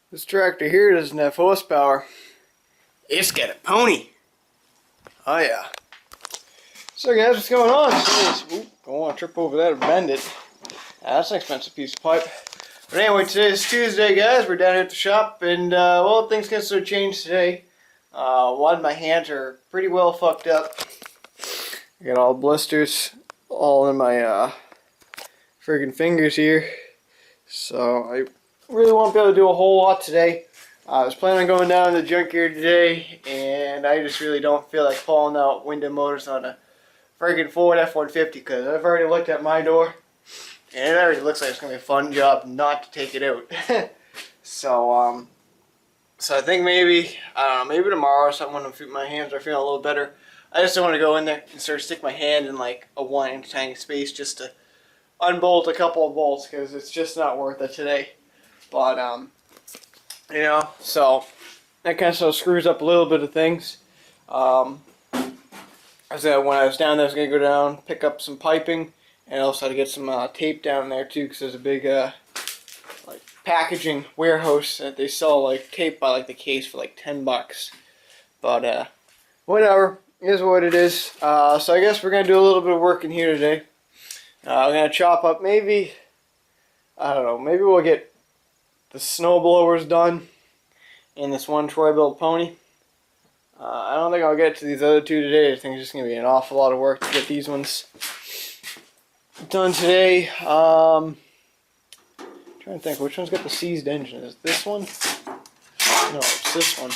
This tractor here doesn't have horsepower. It's got a pony. Oh yeah. So guys, what's going on? Don't want to trip over that or bend it. That's an expensive piece of pipe. But anyway, today is Tuesday, guys. We're down here at the shop, and well, things can sort of change today. One of my hands are pretty well fucked up. I got all blisters all in my friggin' fingers here. So I really won't be able to do a whole lot today. I was planning on going down to the junkyard today, and I just really don't feel like pulling out window motors on a friggin' Ford F-150 because I've already looked at my door, and it already looks like it's gonna be a fun job not to take it out. So I think maybe maybe tomorrow or something when my hands are feeling a little better. I just don't want to go in there and sort of stick my hand in like a 1-inch tiny space just to unbolt a couple of bolts because it's just not worth it today. But you know, so that kind of screws up a little bit of things. I said when I was down there, I was gonna go down, pick up some piping, and also to get some tape down there too, because there's a big like packaging warehouse that they sell like tape by like the case for like $10. But whatever, it is what it is. So I guess we're gonna do a little bit of work in here today. We're gonna chop up maybe, I don't know, maybe we'll get the snow blowers done and this one Troy-built pony. I don't think I'll get to these other two today. I think it's just going to be an awful lot of work to get these ones done today. Trying to think, which one's got the seized engine? Is this one? No, it's this one.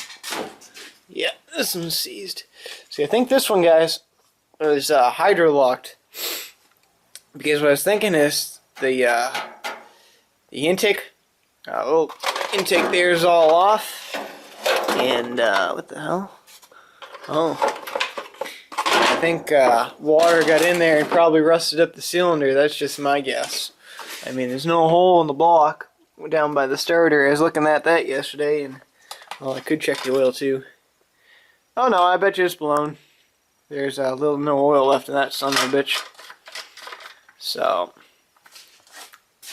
Yeah, this one's seized. See, I think this one, guys, is hydro-locked. Because what I was thinking is the intake, little intake there is all off, and what the hell? Oh, I think water got in there and probably rusted up the cylinder. That's just my guess. I mean, there's no hole in the block down by the starter. I was looking at that yesterday, and well, I could check the oil too. Oh no, I bet you it's blown. There's a little no oil left in that son of a bitch. So,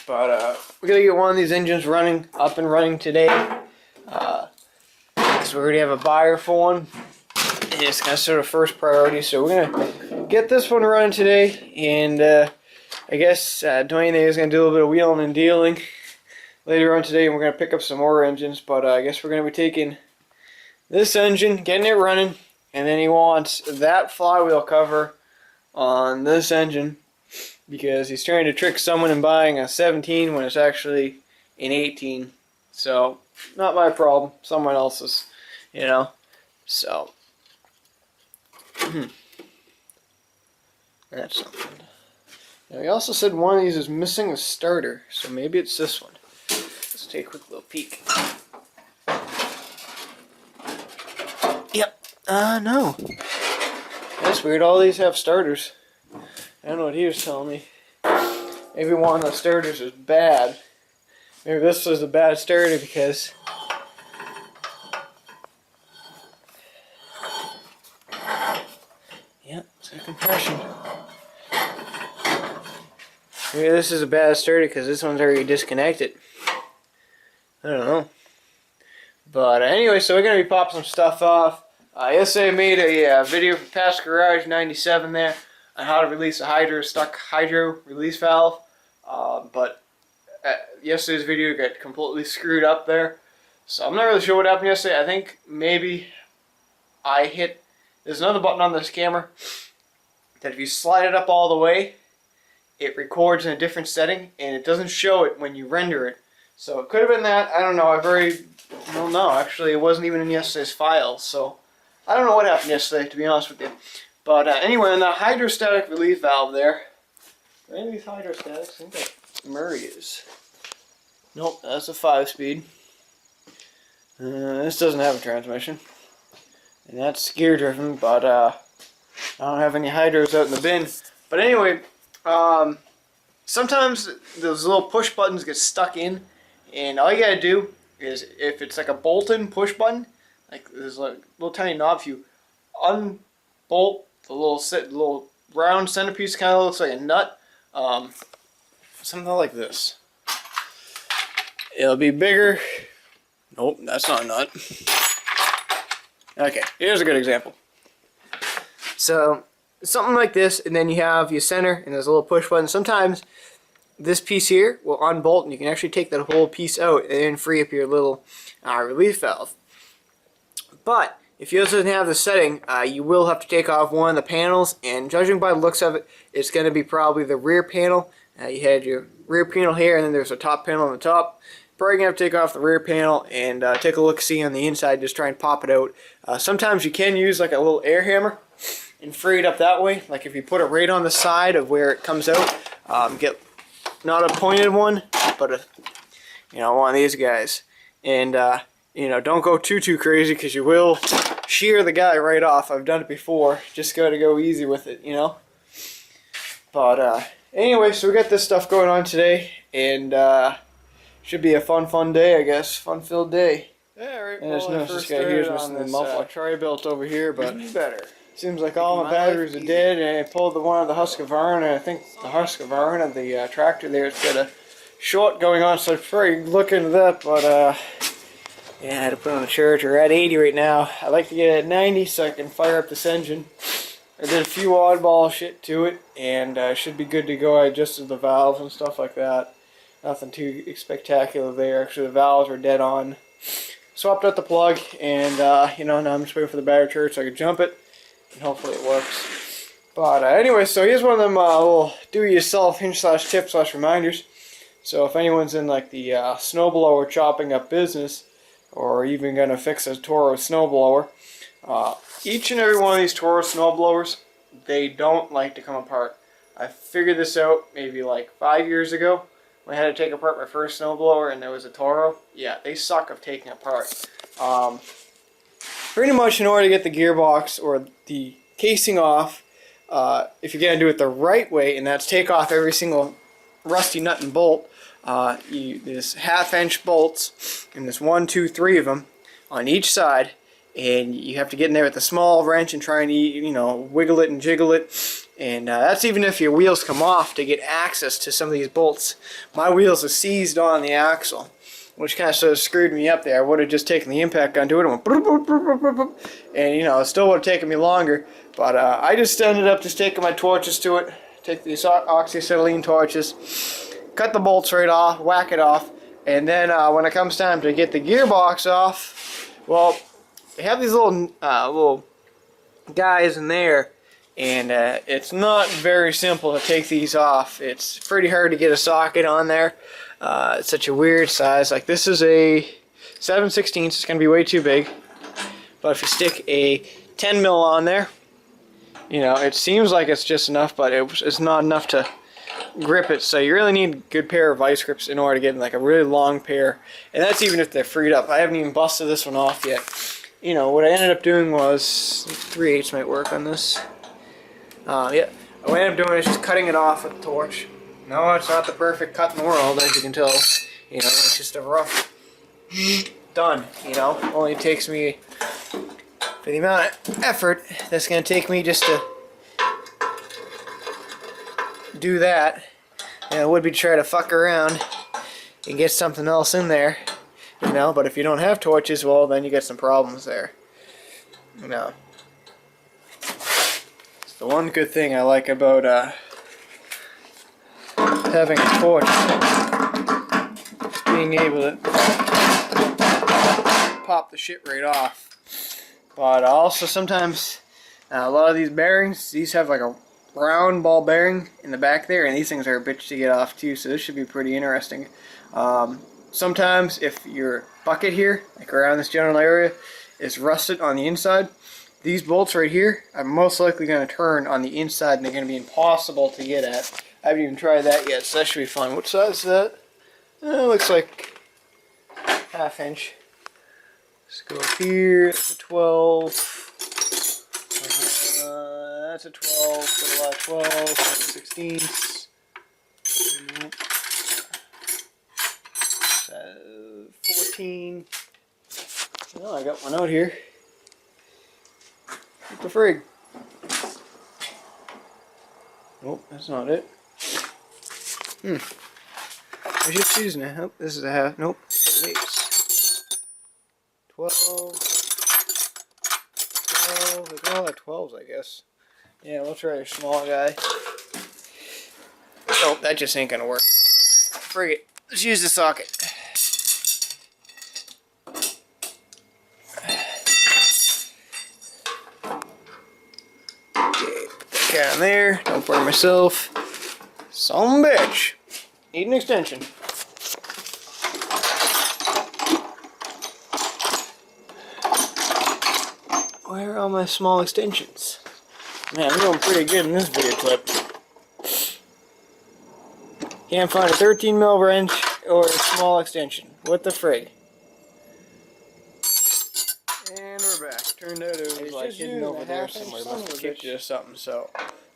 but we're gonna get one of these engines up and running today. So we already have a buyer for one. And it's kind of sort of first priority. So we're gonna get this one running today, and I guess Dwayne is gonna do a little bit of wheeling and dealing later on today, and we're gonna pick up some more engines. But I guess we're gonna be taking this engine, getting it running, and then he wants that flywheel cover on this engine, because he's trying to trick someone in buying a 17 when it's actually an 18. So, not my problem, someone else's, you know. So, that's something. Now, he also said one of these is missing a starter, so maybe it's this one. Let's take a quick little peek. Yep, no. That's weird, all these have starters. I don't know what he was telling me. Maybe one of the starters is bad. Maybe this was a bad starter because yep, it's a compression. Maybe this is a bad starter because this one's already disconnected. I don't know. But anyway, so we're going to be popping some stuff off. Yesterday I made a video for Past Garage 97 there on how to release a stuck hydro release valve. But yesterday's video got completely screwed up there. So I'm not really sure what happened yesterday. I think maybe there's another button on this camera that if you slide it up all the way, it records in a different setting, and it doesn't show it when you render it. So it could have been that. I don't know. Well, no, actually it wasn't even in yesterday's files. So I don't know what happened yesterday, to be honest with you. But anyway, on the hydrostatic relief valve there, are any of these hydrostatics? I think that Murray is. Nope, that's a 5-speed. This doesn't have a transmission. And that's gear driven, but I don't have any hydros out in the bin. But anyway, sometimes those little push buttons get stuck in, and all you gotta do is, if it's like a bolt-in push button, like there's a little tiny knob, if you unbolt the little round centerpiece, kind of looks like a nut, something like this. It'll be bigger Nope, that's not a nut. Okay, here's a good example. So, something like this, and then you have your center, and there's a little push button. Sometimes this piece here will unbolt, and you can actually take that whole piece out and then free up your little relief valve. But if yours doesn't have the setting, you will have to take off one of the panels, and judging by the looks of it, it's going to be probably the rear panel. You had your rear panel here, and then there's a top panel on the top. Probably going to have to take off the rear panel and take a look-see on the inside, just try and pop it out. Sometimes you can use like a little air hammer and free it up that way. Like if you put it right on the side of where it comes out, get not a pointed one, but a, one of these guys. And don't go too crazy, because you will shear the guy right off. I've done it before. Just got to go easy with it, But anyway, so we got this stuff going on today, and should be a fun day, I guess. Fun-filled day. Yeah, right. And well, this guy here's missing the muffler. Tri-built over here, but better. Seems like all my batteries are dead, and I pulled the one of the Husqvarna, and I think the Husqvarna, the tractor there, it's got a short going on, so I'd probably look into that, but yeah, I had to put it on the charger. We're at 80 right now. I like to get it at 90 so I can fire up this engine. I did a few oddball shit to it, and should be good to go. I adjusted the valves and stuff like that. Nothing too spectacular there. Actually, the valves were dead on. Swapped out the plug, and now I'm just waiting for the battery charge so I can jump it, and hopefully it works. But anyway, so here's one of them little do-it-yourself hinge/tip/reminders. So if anyone's in like the snowblower chopping up business, or even going to fix a Toro snowblower, each and every one of these Toro snowblowers, they don't like to come apart. I figured this out maybe like 5 years ago when I had to take apart my first snowblower, and there was a Toro. Yeah, they suck of taking apart. Pretty much in order to get the gearbox or the casing off, if you're going to do it the right way, and that's take off every single rusty nut and bolt, there's 1/2-inch bolts, and there's 1, 2, 3 of them on each side, and you have to get in there with a small wrench and try and wiggle it and jiggle it, and that's even if your wheels come off to get access to some of these bolts. My wheels are seized on the axle, which kind of sort of screwed me up there. I would have just taken the impact gun to it and went boop, boop, boop, boop, boop, and it still would have taken me longer, but I just ended up just taking my torches to it, take these oxyacetylene torches, cut the bolts right off, whack it off, and then when it comes time to get the gearbox off, well, they have these little guys in there, and it's not very simple to take these off. It's pretty hard to get a socket on there. It's such a weird size. Like this is a 7/16, it's going to be way too big. But if you stick a 10 mil on there, it seems like it's just enough, but it's not enough to grip it, so you really need a good pair of vice grips in order to get like a really long pair, and that's even if they're freed up. I haven't even busted this one off yet. What I ended up doing was 3/8 might work on this. Yeah, what I ended up doing is just cutting it off with a torch. No, it's not the perfect cut in the world, as you can tell. It's just a rough done. Only takes me, for the amount of effort that's going to take me just to do that, and it would be to try to fuck around and get something else in there, but if you don't have torches, well, then you get some problems there. It's the one good thing I like about having a torch, just being able to pop the shit right off. But also sometimes a lot of these bearings, these have like a round ball bearing in the back there, and these things are a bitch to get off too, so this should be pretty interesting. Sometimes if your bucket here, like around this general area, is rusted on the inside, these bolts right here are most likely going to turn on the inside, and they're going to be impossible to get at. I haven't even tried that yet, so that should be fun. What size is that? It looks like 1/2 inch. Let's go here, it's a 12. That's a 12, so a lot of 12, 7/16. 14. Oh, I got one out here. What the frig? Nope, that's not it. I was just using it. Oh, this is a half. Nope. 8/8. 12. 12. They all have 12s, I guess. Yeah, we'll try a small guy. Oh, that just ain't gonna work. Frig it. Let's use the socket. Put that on there. Don't burn myself. Some bitch. Need an extension. Where are all my small extensions? Man, I'm doing pretty good in this video clip. Can't find a 13mm wrench or a small extension. What the frig? And we're back. Turned out it was like hidden over there somewhere. Must have kicked it or something. So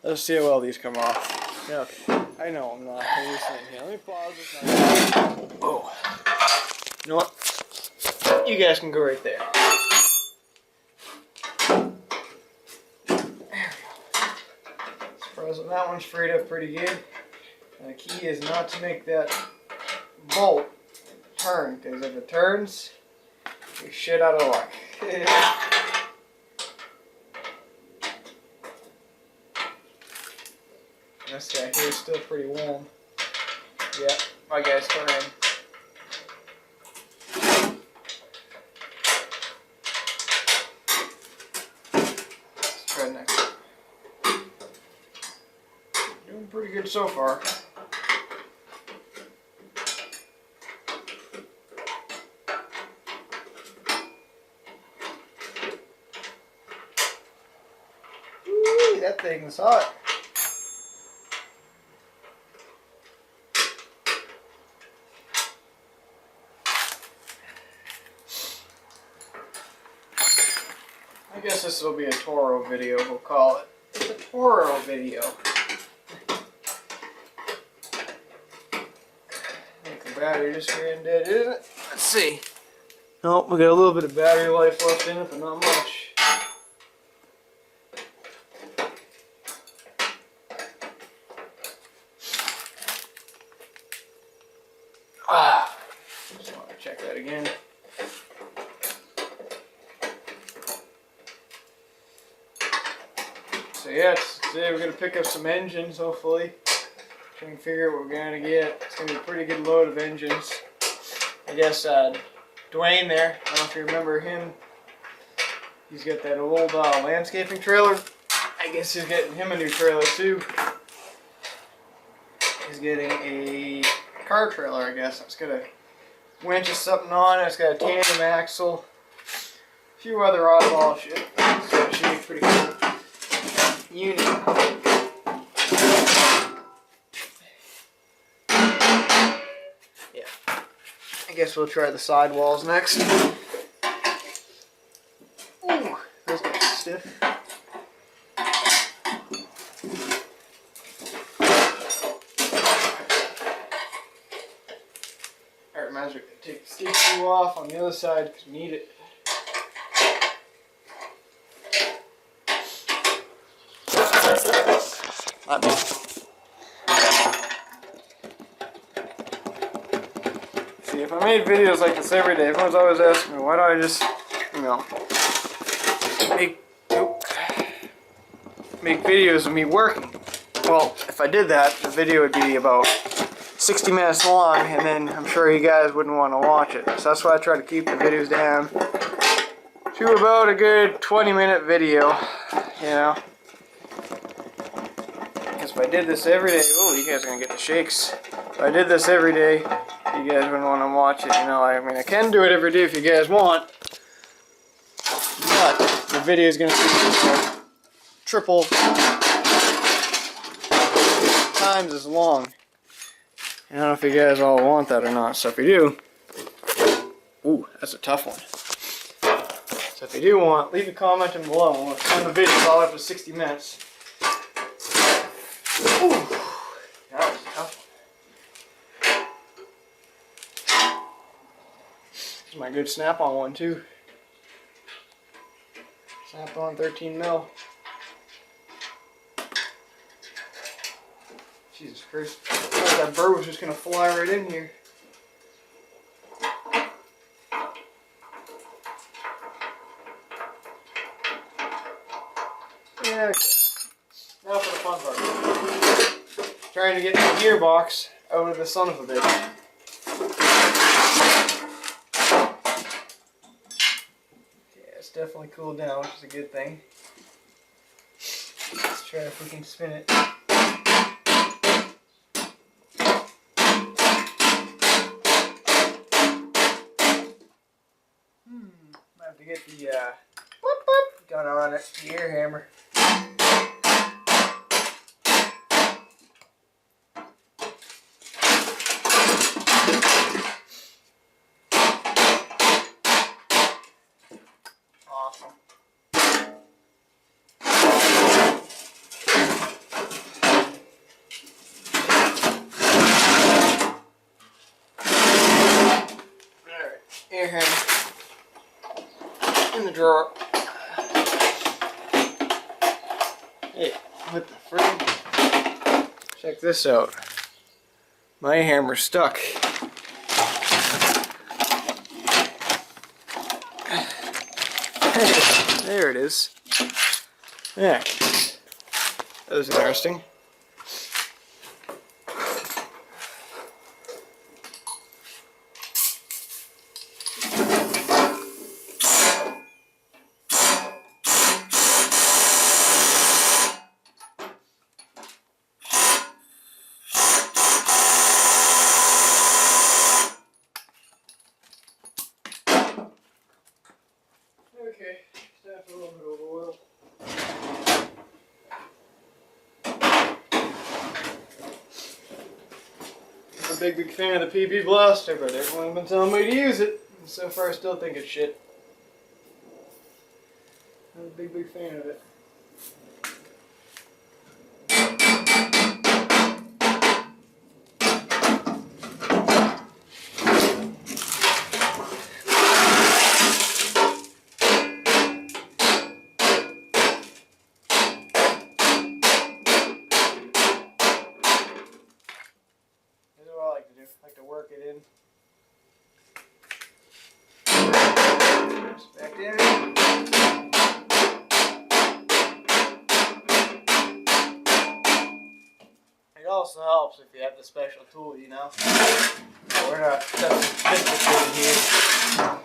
let's see how well these come off. Okay. I know I'm not. I'm just saying here. Let me pause this. Oh. You know what? You guys can go right there. Surprised that one's freed up pretty good. And the key is not to make that bolt turn, because if it turns, you're shit out of luck. This guy here is still pretty warm. Yeah, my guy's turning. Let's try next. Doing pretty good so far. Ooh, that thing's hot. I guess this will be a Toro video, we'll call it. It's a Toro video. I think the battery just ran dead, isn't it? Let's see. Nope, we got a little bit of battery life left in it, but not much. Just want to check that again. So yeah, today we're going to pick up some engines, hopefully. Try and figure out what we're going to get. It's going to be a pretty good load of engines. I guess Dwayne there, I don't know if you remember him. He's got that old landscaping trailer. I guess he's getting him a new trailer too. He's getting a car trailer, I guess. It's got a winch or something on it. It's got a tandem axle. A few other oddball shit. So it should be pretty cool unit. Yeah. I guess we'll try the sidewalls next. Ooh, those get stiff. Alright, reminds me to take the skid screw off on the other side because we need it. Not me. See, if I made videos like this every day, everyone's always asking me, why don't I just, make videos of me working? Well, if I did that, the video would be about 60 minutes long, and then I'm sure you guys wouldn't want to watch it. So that's why I try to keep the videos down to about a good 20-minute video, you know. Because if I did this every day, oh, you guys are going to get the shakes. If I did this every day, you guys wouldn't want to watch it, you know. I mean, I can do it every day if you guys want, but the video is going to be triple times as long. I don't know if you guys all want that or not, so if you do, ooh, that's a tough one. So if you do want, leave a comment down below, and we'll turn the video all up to 60 minutes. Ooh, that was a tough one. This is my good snap-on one too. Snap-on 13mm. Jesus Christ. I thought that bird was just going to fly right in here. Yeah, okay. Now for the fun part. Trying to get the gearbox out of the son of a bitch. Yeah, it's definitely cooled down, which is a good thing. Let's try if we can spin it. Might have to get the whoop whoop gun on it, the air hammer. Awesome. Alright, air hammer in the drawer. Hey, what the frick? Check this out. My hammer's stuck. There it is. Yeah. That was interesting. Okay, time for a little bit of oil. I'm a big fan of the PB Blaster, but everyone's been telling me to use it. And so far, I still think it's shit. I'm a big fan of it. I like to work it in. Back in. It also helps if you have the special tool, you know. We're not touching this here.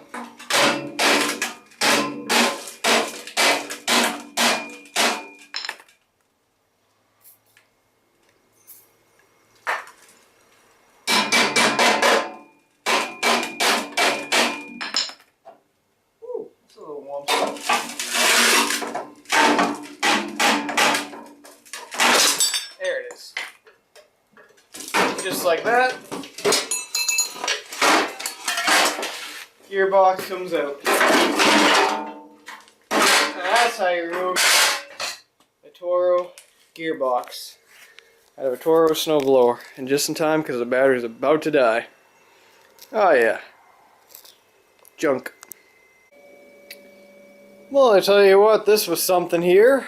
There it is. Just like that. Gearbox comes out. And that's how you remove a Toro gearbox out of a Toro snowblower. And just in time because the battery's about to die. Oh yeah. Junk. Well, I tell you what, this was something here.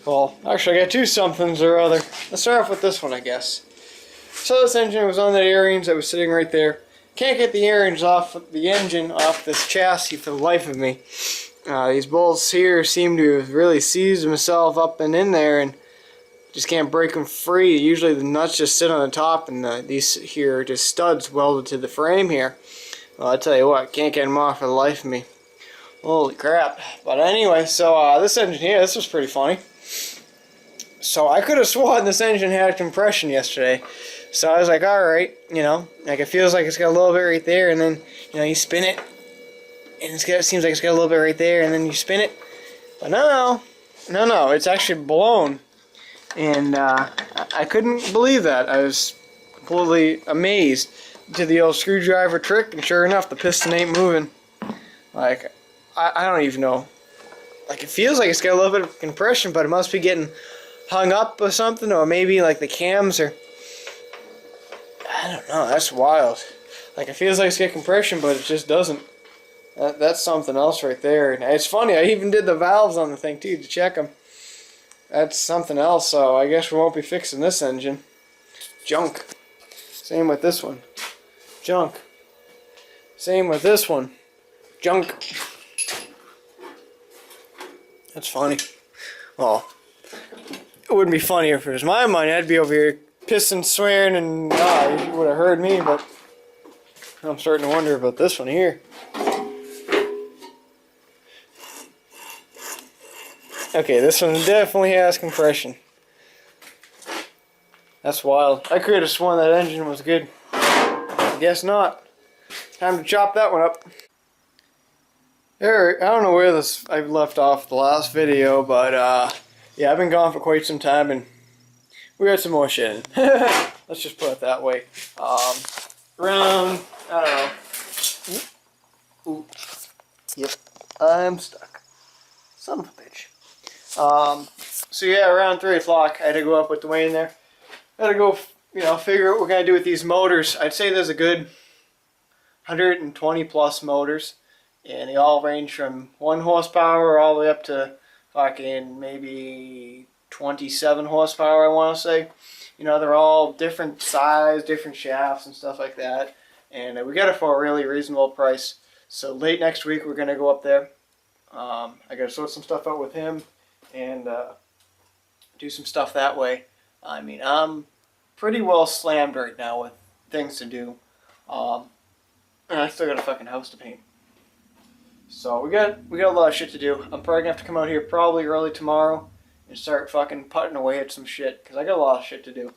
Well, actually I got two somethings or other. Let's start off with this one, I guess. So this engine was on the air-rings that was sitting right there. Can't get the air-rings off the engine off this chassis for the life of me. These bolts here seem to have really seized themselves up and in there and just can't break them free. Usually the nuts just sit on the top and these here are just studs welded to the frame here. Well, I tell you what, can't get them off for the life of me. Holy crap. But anyway, so this engine here, this was pretty funny. So I could have sworn this engine had compression yesterday. So I was like, alright, you know, like it feels like it's got a little bit right there, and then, you know, you spin it, and it seems like it's got a little bit right there, and then you spin it. But no, it's actually blown. And I couldn't believe that. I was completely amazed. Did the old screwdriver trick, and sure enough, the piston ain't moving. Like, I don't even know. Like, it feels like it's got a little bit of compression, but it must be getting hung up or something, or maybe like the cams are, I don't know, that's wild. Like, it feels like it's got compression, but it just doesn't. That's something else right there. And it's funny, I even did the valves on the thing too to check them. That's something else, so I guess we won't be fixing this engine. Junk. Same with this one. Junk. Same with this one. Junk. That's funny. well, it wouldn't be funny if it was my money. I'd be over here pissing, swearing, and you would have heard me, but I'm starting to wonder about this one here. Okay, this one definitely has compression. That's wild. I could have sworn that engine was good. I guess not. Time to chop that one up. There, I don't know where I've left off the last video, but yeah, I've been gone for quite some time, and we got some more shit in. Let's just put it that way. Around, I don't know. Ooh. Yep, I'm stuck. Son of a bitch. So yeah, around 3 o'clock, I had to go up with Dwayne there. I had to go, figure out what we're gonna do with these motors. I'd say there's a good 120 plus motors, and they all range from 1 horsepower all the way up to fucking maybe 27 horsepower, I want to say. They're all different size, different shafts and stuff like that, and we got it for a really reasonable price. So late next week we're gonna go up there. I gotta sort some stuff out with him and do some stuff that way. I mean, I'm pretty well slammed right now with things to do, and I still got a fucking house to paint. So we got a lot of shit to do. I'm probably gonna have to come out here probably early tomorrow and start fucking putting away at some shit, because I got a lot of shit to do.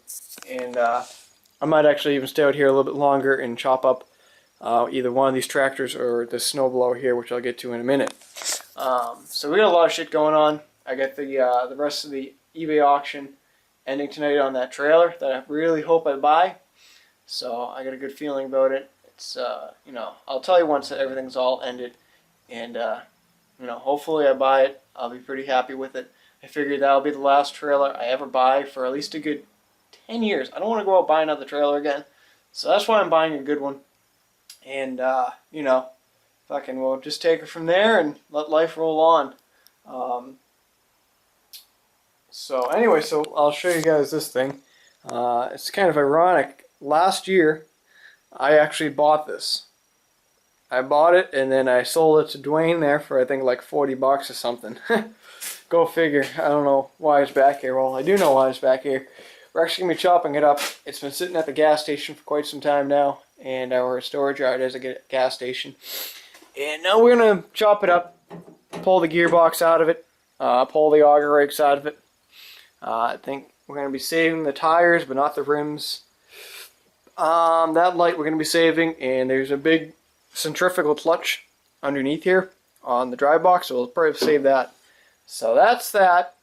And I might actually even stay out here a little bit longer and chop up either one of these tractors or the snowblower here, which I'll get to in a minute. So we got a lot of shit going on. I got the rest of the eBay auction ending tonight on that trailer that I really hope I buy. So I got a good feeling about it. It's I'll tell you once that everything's all ended, and hopefully I buy it. I'll be pretty happy with it. I figured that'll be the last trailer I ever buy for at least a good 10 years. I don't want to go out and buy another trailer again. So that's why I'm buying a good one. And fucking we'll just take it from there and let life roll on. So anyway, so I'll show you guys this thing. It's kind of ironic. Last year, I actually bought this. I bought it and then I sold it to Dwayne there for I think like 40 bucks or something. Go figure. I don't know why it's back here. Well, I do know why it's back here. We're actually going to be chopping it up. It's been sitting at the gas station for quite some time now, and our storage yard is a gas station. And now we're going to chop it up, pull the gearbox out of it, pull the auger rakes out of it. I think we're going to be saving the tires, but not the rims. That light we're going to be saving, and there's a big centrifugal clutch underneath here on the dry box, so we'll probably save that. So that's that.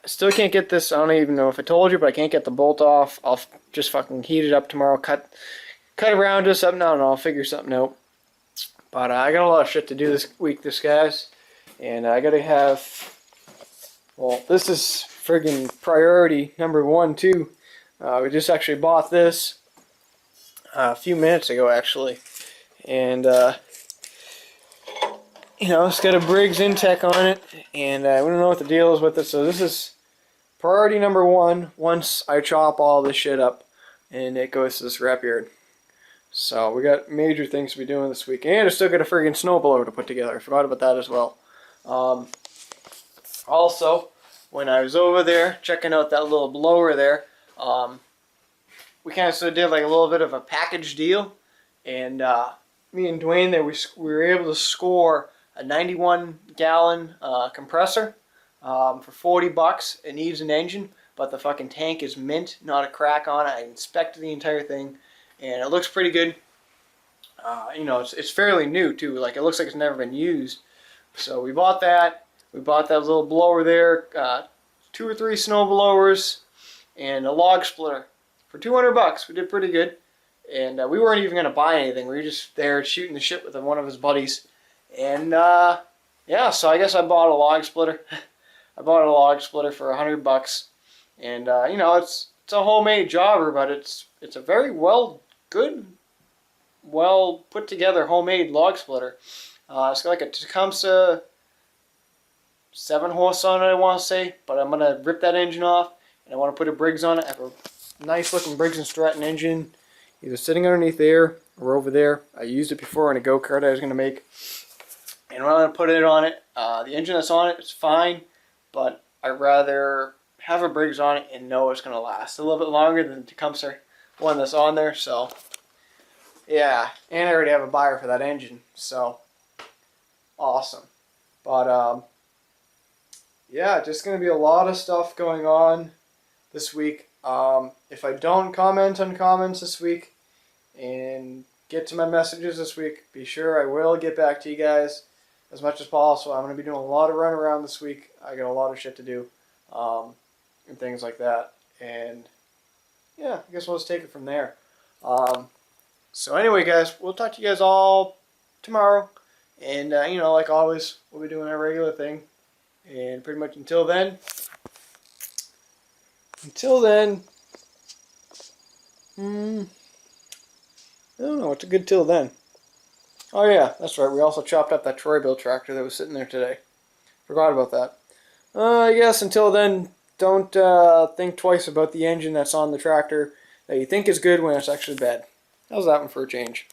I still can't get this. I don't even know if I told you, but I can't get the bolt off. I'll just fucking heat it up tomorrow, cut around to something. I don't know, I'll figure something out. But I got a lot of shit to do this week, guys. And I gotta have, well, this is friggin' priority number 1 too. We just actually bought this a few minutes ago actually. And it's got a Briggs Intech on it, and we don't know what the deal is with it, so this is priority number 1 once I chop all this shit up and it goes to the scrapyard. So we got major things to be doing this week, and I still got a friggin' snowblower to put together. I forgot about that as well. Also, when I was over there checking out that little blower there, we kind of sort of did like a little bit of a package deal, and me and Dwayne there, we were able to score a 91-gallon compressor for 40 bucks. It needs an engine, but the fucking tank is mint, not a crack on it. I inspected the entire thing, and it looks pretty good. It's fairly new too. Like, it looks like it's never been used. So we bought that. We bought that little blower there, 2 or 3 snow blowers, and a log splitter for 200 bucks. We did pretty good. And we weren't even going to buy anything. We were just there shooting the shit with one of his buddies. And yeah, so I guess I bought a log splitter. I bought a log splitter for 100 bucks. And it's a homemade jobber, but it's a very well put together homemade log splitter. It's got like a Tecumseh 7 horse on it, I want to say, but I'm going to rip that engine off and I want to put a Briggs on it. I have a nice looking Briggs & Stratton engine, either sitting underneath there or over there. I used it before in a go-kart I was going to make. And when I'm going to put it on it, the engine that's on it is fine, but I'd rather have a Briggs on it and know it's going to last a little bit longer than the Tecumseh one that's on there. So, yeah. And I already have a buyer for that engine. So, awesome. But, yeah, just going to be a lot of stuff going on this week. If I don't comment on comments this week and get to my messages this week, be sure I will get back to you guys as much as possible. I'm going to be doing a lot of run around this week. I got a lot of shit to do and things like that. And yeah, I guess we'll just take it from there. So anyway, guys, we'll talk to you guys all tomorrow. And, you know, like always, we'll be doing our regular thing. And pretty much until then, I don't know, what's a good till then? Oh yeah, that's right, we also chopped up that Troy-Bill tractor that was sitting there today. Forgot about that. I guess until then, don't think twice about the engine that's on the tractor that you think is good when it's actually bad. How's that one for a change?